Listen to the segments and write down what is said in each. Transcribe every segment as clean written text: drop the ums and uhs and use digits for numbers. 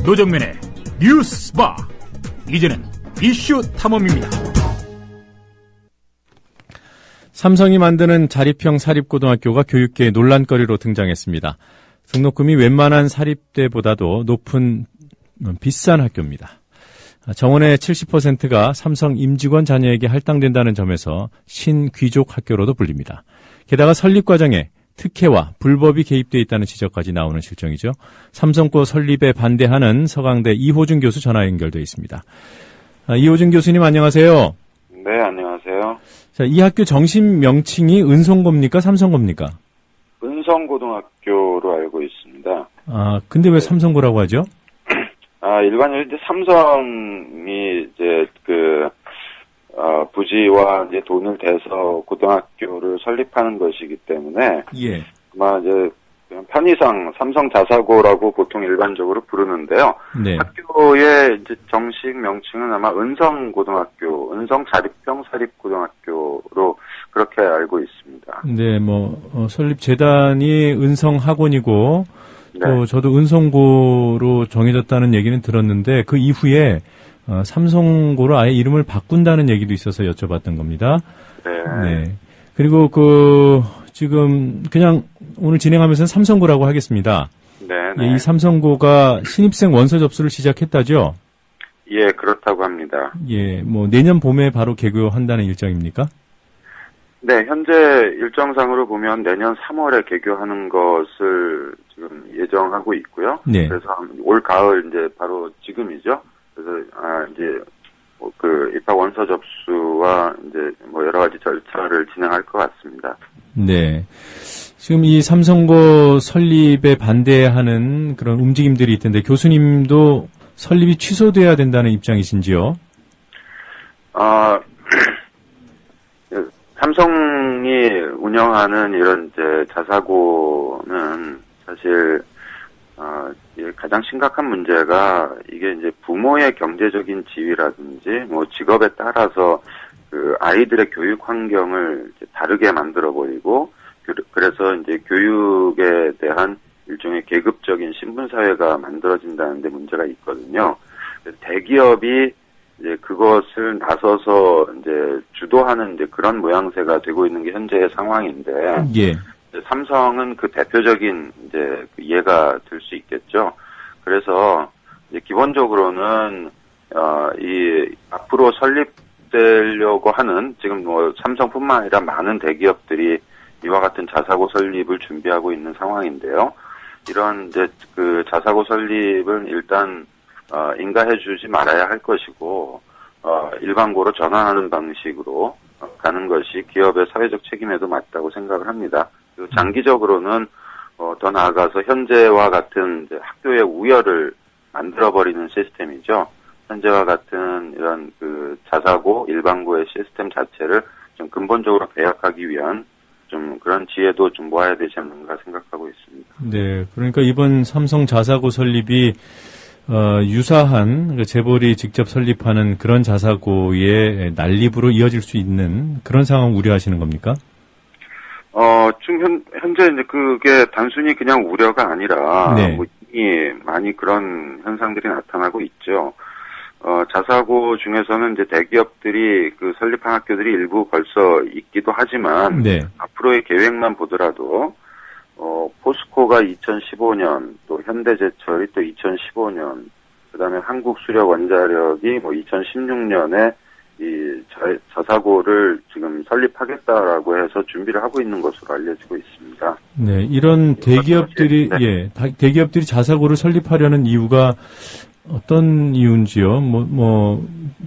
노정면의 뉴스바. 이제는 이슈 탐험입니다. 삼성이 만드는 자립형 사립고등학교가 교육계의 논란거리로 등장했습니다. 등록금이 웬만한 사립대보다도 높은 비싼 학교입니다. 정원의 70%가 삼성 임직원 자녀에게 할당된다는 점에서 신귀족 학교로도 불립니다. 게다가 설립 과정에 특혜와 불법이 개입돼 있다는 지적까지 나오는 실정이죠. 삼성고 설립에 반대하는 서강대 이호준 교수 전화 연결돼 있습니다. 이호준 교수님 안녕하세요. 네, 안녕하세요. 자, 이 학교 정식 명칭이 은성고입니까? 삼성고입니까? 은성고등학교로 알고 있습니다. 아, 근데 왜 삼성고라고 하죠? 일반적으로 이제 삼성이 이제 부지와 이제 돈을 대서 고등학교를 설립하는 것이기 때문에, 예. 아마 이제 편의상 삼성 자사고라고 보통 일반적으로 부르는데요. 네. 학교의 이제 정식 명칭은 아마 은성고등학교, 은성자립형 사립고등학교로 그렇게 알고 있습니다. 네, 설립 재단이 은성학원이고, 네. 또 저도 은성고로 정해졌다는 얘기는 들었는데, 그 이후에 삼성고로 아예 이름을 바꾼다는 얘기도 있어서 여쭤봤던 겁니다. 네. 그리고 지금 그냥 오늘 진행하면서는 삼성고라고 하겠습니다. 네. 예, 이 삼성고가 신입생 원서 접수를 시작했다죠? 예, 그렇다고 합니다. 예, 내년 봄에 바로 개교한다는 일정입니까? 네, 현재 일정상으로 보면 내년 3월에 개교하는 것을 지금 예정하고 있고요. 네. 그래서 올 가을 이제 바로 지금이죠. 그래서 이제 입학 원서 접수와 이제 여러 가지 절차를 진행할 것 같습니다. 네. 지금 이 삼성고 설립에 반대하는 그런 움직임들이 있던데 교수님도 설립이 취소돼야 된다는 입장이신지요? 삼성이 운영하는 이런 이제 자사고는 사실 가장 심각한 문제가 이게 이제 부모의 경제적인 지위라든지 직업에 따라서 아이들의 교육 환경을 이제 다르게 만들어 버리고 그래서 이제 교육에 대한 일종의 계급적인 신분 사회가 만들어진다는 데 문제가 있거든요. 대기업이 이제 그것을 나서서 이제 주도하는 이제 그런 모양새가 되고 있는 게 현재의 상황인데, 예. 삼성은 그 대표적인 이제 예가 될 수 있겠죠. 그래서 이제 기본적으로는 이 앞으로 설립되려고 하는 지금 삼성뿐만 아니라 많은 대기업들이 이와 같은 자사고 설립을 준비하고 있는 상황인데요. 이런 이제 자사고 설립은 일단 인가해주지 말아야 할 것이고, 일반고로 전환하는 방식으로 가는 것이 기업의 사회적 책임에도 맞다고 생각을 합니다. 그리고 장기적으로는, 더 나아가서 현재와 같은 이제 학교의 우열을 만들어버리는 시스템이죠. 현재와 같은 이런 자사고, 일반고의 시스템 자체를 좀 근본적으로 배약하기 위한 좀 그런 지혜도 좀 모아야 되지 않는가 생각하고 있습니다. 네. 그러니까 이번 삼성 자사고 설립이 유사한 재벌이 직접 설립하는 그런 자사고의 난립으로 이어질 수 있는 그런 상황 우려하시는 겁니까? 지금 현재 이제 그게 단순히 그냥 우려가 아니라 네. 이미 많이 그런 현상들이 나타나고 있죠. 자사고 중에서는 이제 대기업들이 설립한 학교들이 일부 벌써 있기도 하지만 네. 앞으로의 계획만 보더라도 포스코가 2015년, 또 현대제철이 또 2015년, 그다음에 한국수력원자력이 2016년에 이 자사고를 지금 설립하겠다라고 해서 준비를 하고 있는 것으로 알려지고 있습니다. 네, 이런 대기업들이 네. 대기업들이 자사고를 설립하려는 이유가 어떤 이유인지요?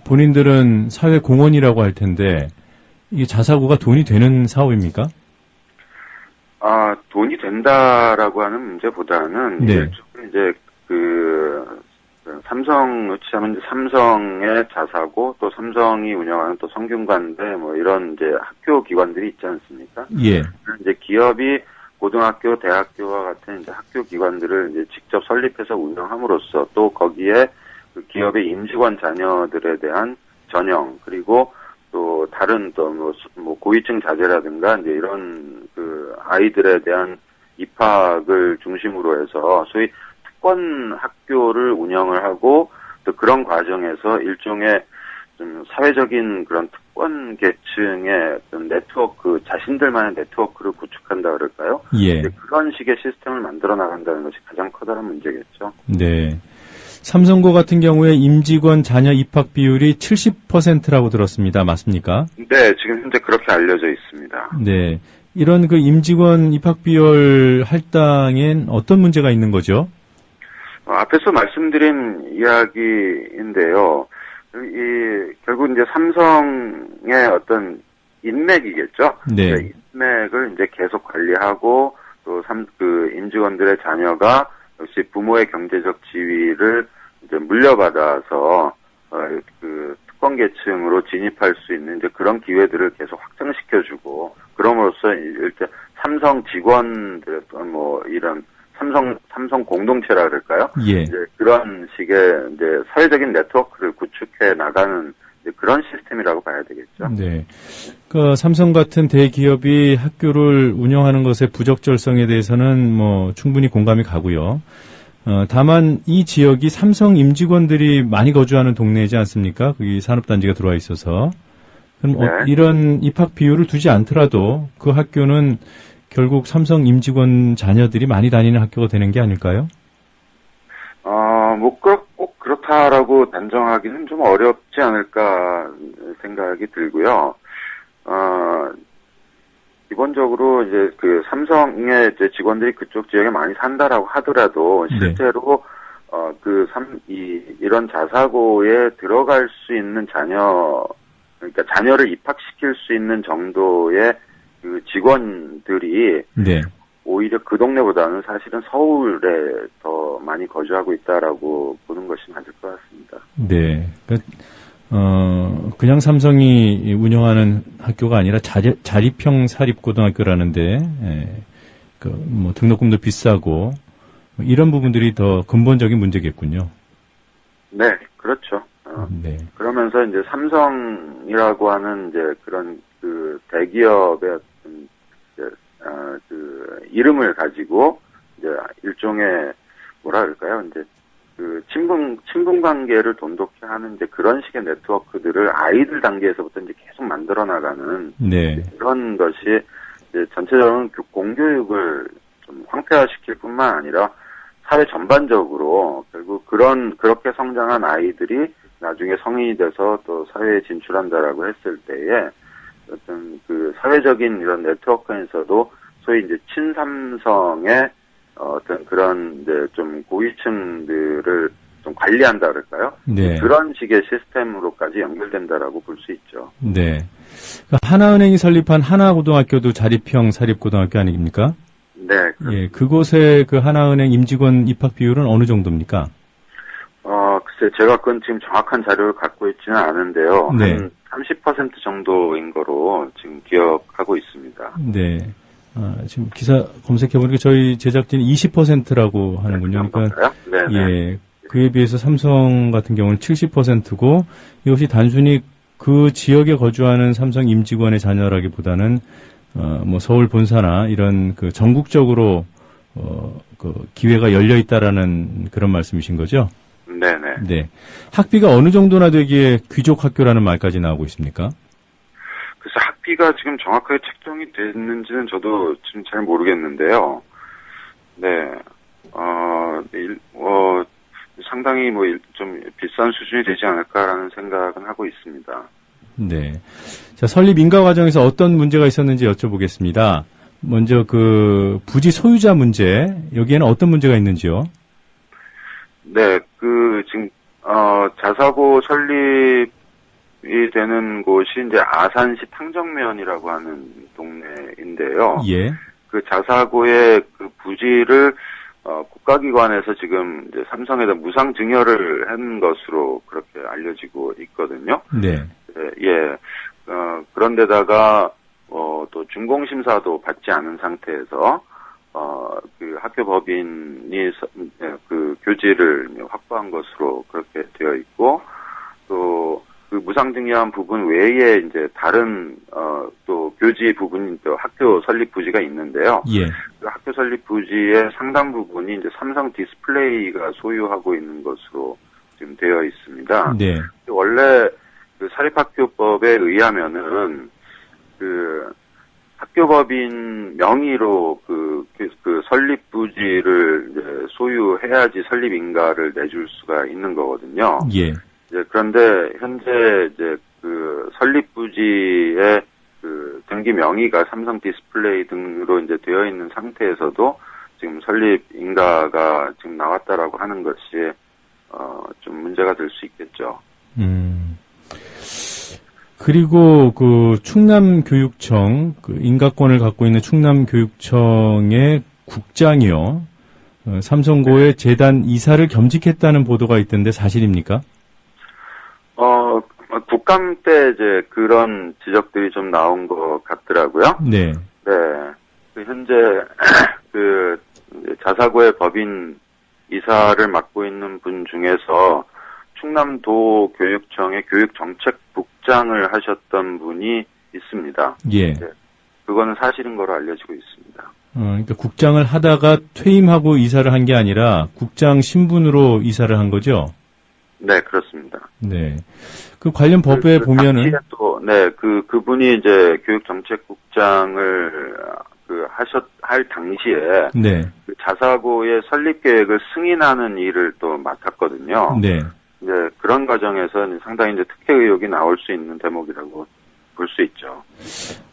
본인들은 사회 공헌이라고 할 텐데 이게 자사고가 돈이 되는 사업입니까? 돈이 된다라고 하는 문제보다는 네. 이제 삼성을 치자면 이제 삼성의 자사고 또 삼성이 운영하는 또 성균관대 이런 이제 학교 기관들이 있지 않습니까? 예. 이제 기업이 고등학교, 대학교와 같은 이제 학교 기관들을 이제 직접 설립해서 운영함으로써 또 거기에 그 기업의 임직원 자녀들에 대한 전형 그리고 또 다른 또 고위층 자제라든가 이제 이런 아이들에 대한 입학을 중심으로 해서 소위 특권 학교를 운영을 하고 또 그런 과정에서 일종의 좀 사회적인 그런 특권 계층의 어떤 네트워크, 자신들만의 네트워크를 구축한다 그럴까요? 예. 그런 식의 시스템을 만들어 나간다는 것이 가장 커다란 문제겠죠. 네. 삼성고 같은 경우에 임직원 자녀 입학 비율이 70%라고 들었습니다. 맞습니까? 네, 지금 현재 그렇게 알려져 있습니다. 네. 이런 그 임직원 입학 비율 할당엔 어떤 문제가 있는 거죠? 앞에서 말씀드린 이야기인데요. 결국 이제 삼성의 어떤 인맥이겠죠. 네. 인맥을 이제 계속 관리하고 또 임직원들의 자녀가 역시 부모의 경제적 지위를 이제 물려받아서 그 특권 계층으로 진입할 수 있는 이제 그런 기회들을 계속 확장시켜주고 그럼으로써 일단 삼성 직원들 뭐 이런 삼성 공동체라 그럴까요? 예. 이제 그런 식의 이제 사회적인 네트워크를 구축해 나가는 이제 그런 시스템이라고 봐야 되겠죠. 네. 그 삼성 같은 대기업이 학교를 운영하는 것의 부적절성에 대해서는 뭐 충분히 공감이 가고요. 다만 이 지역이 삼성 임직원들이 많이 거주하는 동네이지 않습니까? 거기 산업단지가 들어와 있어서. 그럼 네. 이런 입학 비율을 두지 않더라도 그 학교는 결국 삼성 임직원 자녀들이 많이 다니는 학교가 되는 게 아닐까요? 뭐 꼭 그렇다라고 단정하기는 좀 어렵지 않을까 생각이 들고요. 기본적으로 이제 그 삼성의 이제 직원들이 그쪽 지역에 많이 산다라고 하더라도 실제로 이런 자사고에 들어갈 수 있는 그러니까 자녀를 입학시킬 수 있는 정도의 그 직원들이 네. 오히려 그 동네보다는 사실은 서울에 더 많이 거주하고 있다라고 보는 것이 맞을 것 같습니다. 네. 그냥 삼성이 운영하는 학교가 아니라 자립형 사립고등학교라는데, 뭐 등록금도 비싸고, 이런 부분들이 더 근본적인 문제겠군요. 네, 그렇죠. 네. 그러면서 이제 삼성이라고 하는 이제 그런 그 대기업의 그 이름을 가지고 이제 일종의 뭐라 그럴까요? 이제 그 친분 관계를 돈독히 하는 이제 그런 식의 네트워크들을 아이들 단계에서부터 이제 계속 만들어 나가는 네. 그런 것이 이제 전체적으로 공교육을 좀 황폐화시킬 뿐만 아니라 사회 전반적으로 결국 그렇게 성장한 아이들이 나중에 성인이 돼서 또 사회에 진출한다라고 했을 때에 어떤 그 사회적인 이런 네트워크에서도 소위 이제 친삼성의 어떤 그런 이제 좀 고위층들을 좀 관리한다 그럴까요? 네. 그런 식의 시스템으로까지 연결된다라고 볼 수 있죠. 네. 하나은행이 설립한 하나고등학교도 자립형 사립고등학교 아닙니까? 네. 예, 그곳의 그 하나은행 임직원 입학 비율은 어느 정도입니까? 글쎄, 제가 그건 지금 정확한 자료를 갖고 있지는 않은데요. 네. 한 30% 정도인 거로 지금 기억하고 있습니다. 네. 지금 기사 검색해보니까 저희 제작진이 20%라고 하는군요. 그러니까, 네. 예. 그에 비해서 삼성 같은 경우는 70%고, 이것이 단순히 그 지역에 거주하는 삼성 임직원의 자녀라기보다는, 뭐 서울 본사나 이런 그 전국적으로, 그 기회가 열려 있다라는 그런 말씀이신 거죠? 네네. 네. 학비가 어느 정도나 되기에 귀족 학교라는 말까지 나오고 있습니까? 그래서 학비가 지금 정확하게 책정이 됐는지는 저도 지금 잘 모르겠는데요. 네. 상당히 좀 비싼 수준이 되지 않을까라는 생각은 하고 있습니다. 네. 자, 설립 인가 과정에서 어떤 문제가 있었는지 여쭤보겠습니다. 먼저 그 부지 소유자 문제, 여기에는 어떤 문제가 있는지요? 네, 지금, 자사고 설립이 되는 곳이 이제 아산시 탕정면이라고 하는 동네인데요. 예. 그 자사고의 그 부지를, 국가기관에서 지금 이제 삼성에다 무상 증여를 한 것으로 그렇게 알려지고 있거든요. 네. 예. 그런데다가, 또 준공심사도 받지 않은 상태에서, 그 학교 법인이 그 교지를 확보한 것으로 그렇게 되어 있고, 또, 그 무상등교한 부분 외에 이제 다른 또 교지 부분이 또 학교 설립 부지가 있는데요. 예. 그 학교 설립 부지의 상당 부분이 이제 삼성 디스플레이가 소유하고 있는 것으로 지금 되어 있습니다. 네. 원래 그 사립학교법에 의하면은 그 학교법인 명의로 그 설립 부지를 이제 소유해야지 설립 인가를 내줄 수가 있는 거거든요. 예. 이제 그런데 현재 이제 그 설립 부지의 그 등기 명의가 삼성 디스플레이 등으로 이제 되어 있는 상태에서도 지금 설립 인가가 지금 나왔다라고 하는 것이 좀 문제가 될 수 있겠죠. 그리고 그 충남교육청, 그 인가권을 갖고 있는 충남교육청의 국장이요, 삼성고의 재단 이사를 겸직했다는 보도가 있던데 사실입니까? 국감 때 이제 그런 지적들이 좀 나온 것 같더라고요. 네. 네. 현재 그 자사고의 법인 이사를 맡고 있는 분 중에서 충남도 교육청의 교육정책국장을 하셨던 분이 있습니다. 예. 네. 그거는 사실인 거로 알려지고 있습니다. 그러니까 국장을 하다가 퇴임하고 이사를 한 게 아니라 국장 신분으로 이사를 한 거죠? 네, 그렇습니다. 네. 그 관련 법에 보면은 그분이 이제 교육정책국장을 할 당시에 네. 그 자사고의 설립 계획을 승인하는 일을 또 맡았거든요. 네. 이제 그런 과정에서 상당히 이제 특혜 의혹이 나올 수 있는 대목이라고 볼 수 있죠.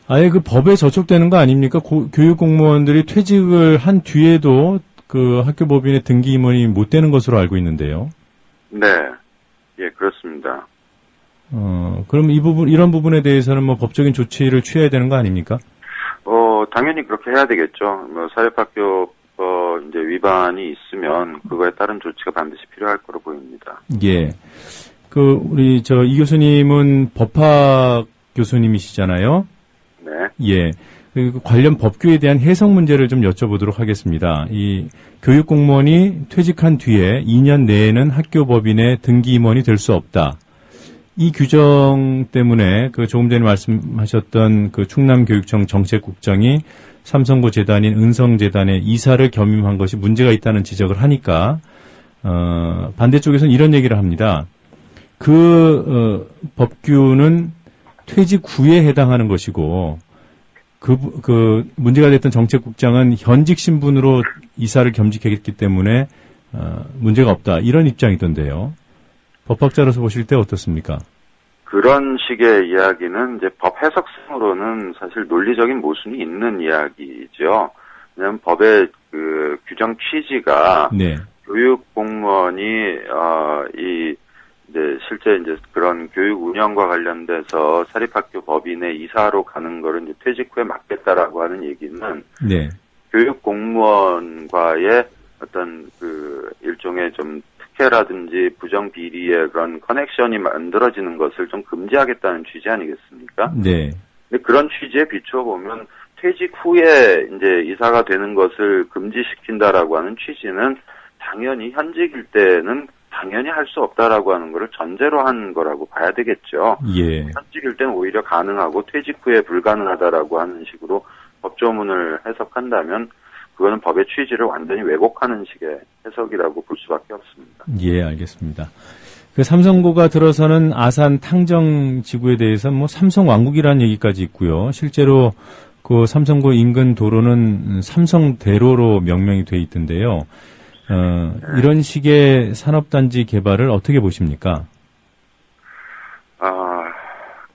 아예 그 법에 저촉되는 거 아닙니까? 교육 공무원들이 퇴직을 한 뒤에도 그 학교 법인의 등기 임원이 못 되는 것으로 알고 있는데요. 네. 예, 그렇습니다. 그럼 이런 부분에 대해서는 뭐 법적인 조치를 취해야 되는 거 아닙니까? 당연히 그렇게 해야 되겠죠. 뭐 사립학교법 이제 위반이 있으면 그거에 따른 조치가 반드시 필요할 거로 보입니다. 예. 우리 이 교수님은 법학 교수님이시잖아요. 네. 예. 그 관련 법규에 대한 해석 문제를 좀 여쭤보도록 하겠습니다. 이 교육 공무원이 퇴직한 뒤에 2년 내에는 학교 법인의 등기 임원이 될 수 없다. 이 규정 때문에 그 조금 전에 말씀하셨던 그 충남교육청 정책국장이 삼성고 재단인 은성재단의 이사를 겸임한 것이 문제가 있다는 지적을 하니까 반대쪽에서는 이런 얘기를 합니다. 법규는 퇴직 후에 해당하는 것이고 문제가 됐던 정책국장은 현직 신분으로 이사를 겸직했기 때문에 문제가 없다. 이런 입장이던데요. 법학자로서 보실 때 어떻습니까? 그런 식의 이야기는 이제 법 해석상으로는 사실 논리적인 모순이 있는 이야기죠. 왜냐하면 법의 그 규정 취지가 네. 교육 공무원이 이제 실제 이제 그런 교육 운영과 관련돼서 사립학교 법인의 이사로 가는 거를 이제 퇴직 후에 맡겠다라고 하는 얘기는 네. 교육 공무원과의 어떤 그 일종의 좀 특혜라든지 부정 비리의 그런 커넥션이 만들어지는 것을 좀 금지하겠다는 취지 아니겠습니까? 네. 근데 그런 취지에 비추어 보면 퇴직 후에 이제 이사가 되는 것을 금지시킨다라고 하는 취지는 당연히 현직일 때는 당연히 할 수 없다라고 하는 것을 전제로 한 거라고 봐야 되겠죠. 예. 현직일 때는 오히려 가능하고 퇴직 후에 불가능하다라고 하는 식으로 법조문을 해석한다면 그거는 법의 취지를 완전히 왜곡하는 식의 해석이라고 볼 수밖에 없습니다. 예, 알겠습니다. 그 삼성고가 들어서는 아산 탕정 지구에 대해서 뭐 삼성 왕국이라는 얘기까지 있고요. 실제로 그 삼성고 인근 도로는 삼성대로로 명명이 돼 있던데요. 이런 식의 산업단지 개발을 어떻게 보십니까?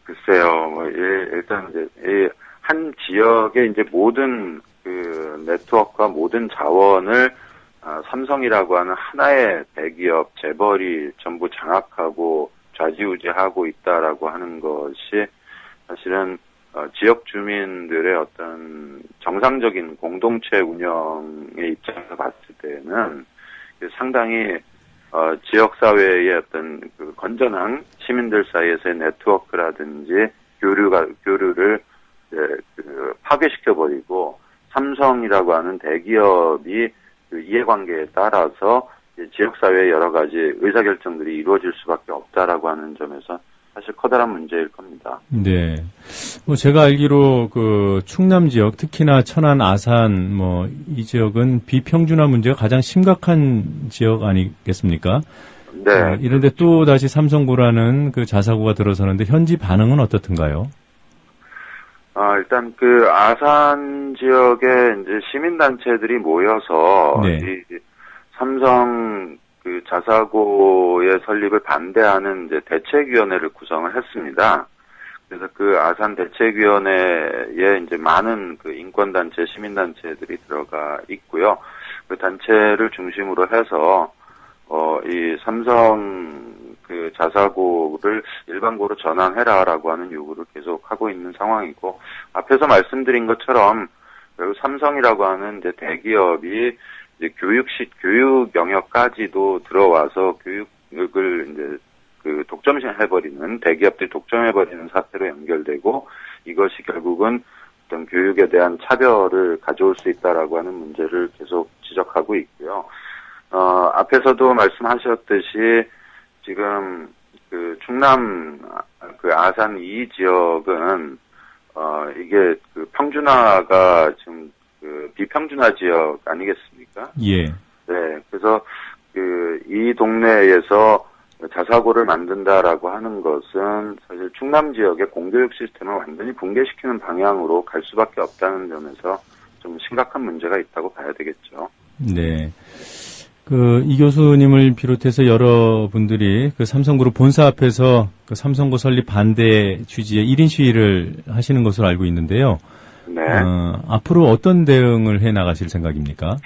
글쎄요. 일단 이제 한 지역의 이제 모든 그 네트워크와 모든 자원을 삼성이라고 하는 하나의 대기업 재벌이 전부 장악하고 좌지우지하고 있다라고 하는 것이 사실은 지역 주민들의 어떤 정상적인 공동체 운영의 입장에서 봤을 때는 상당히 지역 사회의 어떤 그 건전한 시민들 사이에서의 네트워크라든지 교류를 파괴시켜 버리고 삼성이라고 하는 대기업이 그 이해관계에 따라서 지역 사회의 여러 가지 의사결정들이 이루어질 수밖에 없다라고 하는 점에서 사실 커다란 문제일 겁니다. 네. 뭐 제가 알기로 그 충남 지역, 특히나 천안, 아산 뭐 이 지역은 비평준화 문제가 가장 심각한 지역 아니겠습니까? 네. 이런데 또 다시 삼성고라는 그 자사고가 들어서는데 현지 반응은 어떻든가요? 일단 그 아산 지역에 이제 시민단체들이 모여서 네. 이 삼성 그 자사고의 설립을 반대하는 이제 대책위원회를 구성을 했습니다. 그래서 그 아산 대책위원회에 이제 많은 그 인권단체, 시민단체들이 들어가 있고요. 그 단체를 중심으로 해서 이 삼성 그 자사고를 일반고로 전환해라라고 하는 요구를 계속 하고 있는 상황이고, 앞에서 말씀드린 것처럼 결국 삼성이라고 하는 이제 대기업이 이제 교육 영역까지도 들어와서 교육을 이제 그 독점해버리는, 대기업들이 독점해버리는 사태로 연결되고, 이것이 결국은 어떤 교육에 대한 차별을 가져올 수 있다라고 하는 문제를 계속 지적하고 있고요. 앞에서도 말씀하셨듯이 지금 그 충남 그 아산 이 지역은 이게 그 평준화가 지금 그 비평준화 지역 아니겠습니까? 예. 네. 그래서 그 이 동네에서 자사고를 만든다라고 하는 것은 사실 충남 지역의 공교육 시스템을 완전히 붕괴시키는 방향으로 갈 수밖에 없다는 점에서 좀 심각한 문제가 있다고 봐야 되겠죠. 네. 이 교수님을 비롯해서 여러분들이 그 삼성그룹 본사 앞에서 그 삼성고 설립 반대 취지의 1인 시위를 하시는 것으로 알고 있는데요. 네. 앞으로 어떤 대응을 해 나가실 생각입니까?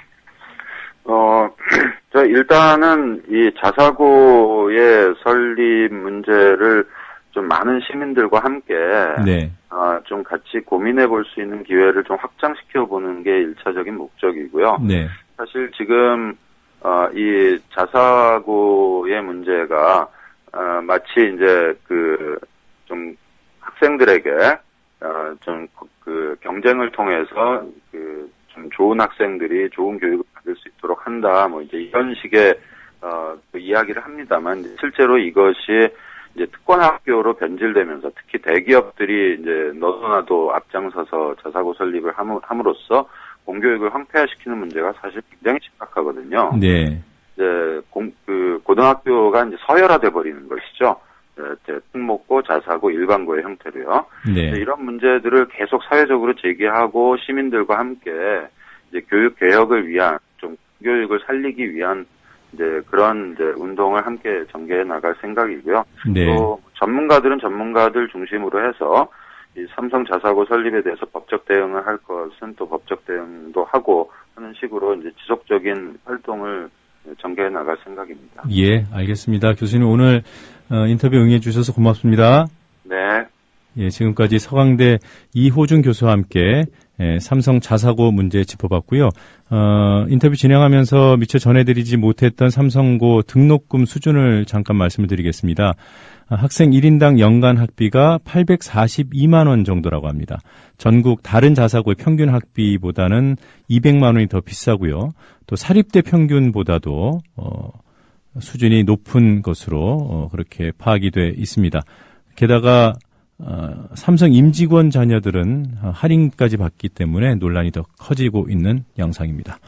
일단은 이 자사고의 설립 문제를 좀 많은 시민들과 함께 네. 좀 같이 고민해 볼 수 있는 기회를 좀 확장시켜 보는 게 1차적인 목적이고요. 네. 사실 지금 이 자사고의 문제가 마치 이제 그 좀 학생들에게 좀 그 경쟁을 통해서 그 좀 좋은 학생들이 좋은 교육을 받을 수 있도록 한다, 뭐 이제 이런 식의 그 이야기를 합니다만, 실제로 이것이 이제 특권학교로 변질되면서 특히 대기업들이 이제 너도나도 앞장서서 자사고 설립을 함으로써 공교육을 황폐화시키는 문제가 사실 굉장히 심각하거든요. 네. 이제 고등학교가 이제 서열화돼 버리는 것이죠. 특목고, 자사고, 일반고의 형태로요. 네. 이런 문제들을 계속 사회적으로 제기하고 시민들과 함께 이제 교육 개혁을 위한, 좀 교육을 살리기 위한 이제 그런 이제 운동을 함께 전개해 나갈 생각이고요. 네. 또 전문가들은 전문가들 중심으로 해서 이 삼성 자사고 설립에 대해서 법적 대응을 할 것은 또 법적 대응도 하고 하는 식으로 이제 지속적인 활동을 전개해 나갈 생각입니다. 예, 알겠습니다. 교수님 오늘 인터뷰 응해 주셔서 고맙습니다. 네. 예, 지금까지 서강대 이호준 교수와 함께 삼성 자사고 문제 짚어봤고요. 인터뷰 진행하면서 미처 전해드리지 못했던 삼성고 등록금 수준을 잠깐 말씀을 드리겠습니다. 학생 1인당 연간 학비가 842만 원 정도라고 합니다. 전국 다른 자사고의 평균 학비보다는 200만 원이 더 비싸고요. 또 사립대 평균보다도 수준이 높은 것으로 그렇게 파악이 돼 있습니다. 게다가 삼성 임직원 자녀들은 할인까지 받기 때문에 논란이 더 커지고 있는 양상입니다.